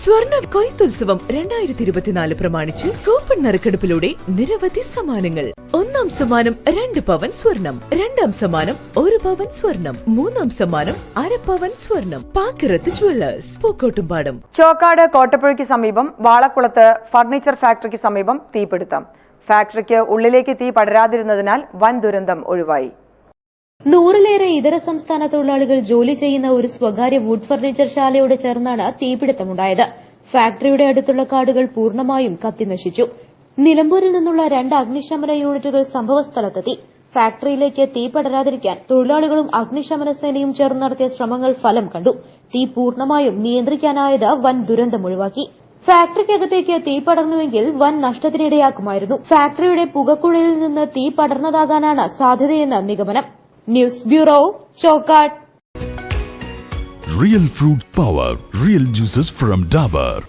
സ്വർണ്ണ കൊയ്ത്തുത്സവം 2024 പ്രമാണിച്ച് കൂപ്പൺ നറുക്കെടുപ്പിലൂടെ നിരവധി സമ്മാനങ്ങൾ. 1-ാം സമ്മാനം 2 പവൻ സ്വർണം, 2-ാം സമ്മാനം 1 പവൻ സ്വർണം, 3-ാം സമ്മാനം 1/2 പവൻ സ്വർണം. പാക്കിറത്ത് ജുവല്ലേഴ്സ്, പൂക്കോട്ടുംപാടം. ചോക്കാട് കോട്ടപ്പുഴയ്ക്ക് സമീപം വാളക്കുളത്ത് ഫർണിച്ചർ ഫാക്ടറിക്ക് സമീപം തീപിടുത്തം. ഫാക്ടറിക്ക് ഉള്ളിലേക്ക് തീ പടരാതിരുന്നതിനാൽ വൻ ദുരന്തം ഒഴിവായി. 100-ലേറെ ഇതര സംസ്ഥാന തൊഴിലാളികൾ ജോലി ചെയ്യുന്ന ഒരു സ്വകാര്യ വുഡ് ഫർണിച്ചർ ശാലയോട് ചേർന്നാണ് തീപിടുത്തമുണ്ടായത്. ഫാക്ടറിയുടെ അടുത്തുള്ള കാടുകൾ പൂർണ്ണമായും കത്തിനശിച്ചു. നിലമ്പൂരിൽ നിന്നുള്ള 2 അഗ്നിശമന യൂണിറ്റുകൾ സംഭവസ്ഥലത്തെത്തി. ഫാക്ടറിയിലേക്ക് തീ പടരാതിരിക്കാൻ തൊഴിലാളികളും അഗ്നിശമന സേനയും ചേർന്ന് നടത്തിയ ശ്രമങ്ങൾ ഫലം കണ്ടു. തീ പൂർണ്ണമായും നിയന്ത്രിക്കാനായത് വൻ ദുരന്തമൊഴിവാക്കി. ഫാക്ടറിക്കകത്തേക്ക് തീ പടർന്നുവെങ്കിൽ വൻ നഷ്ടത്തിനിടയാക്കുമായിരുന്നു. ഫാക്ടറിയുടെ പുകക്കുഴലിൽ നിന്ന് തീ പടർന്നതാകാനാണ് സാധ്യതയെന്ന് നിഗമനം. News bureau, Chokkad. Real fruit power, real juices from Dabur.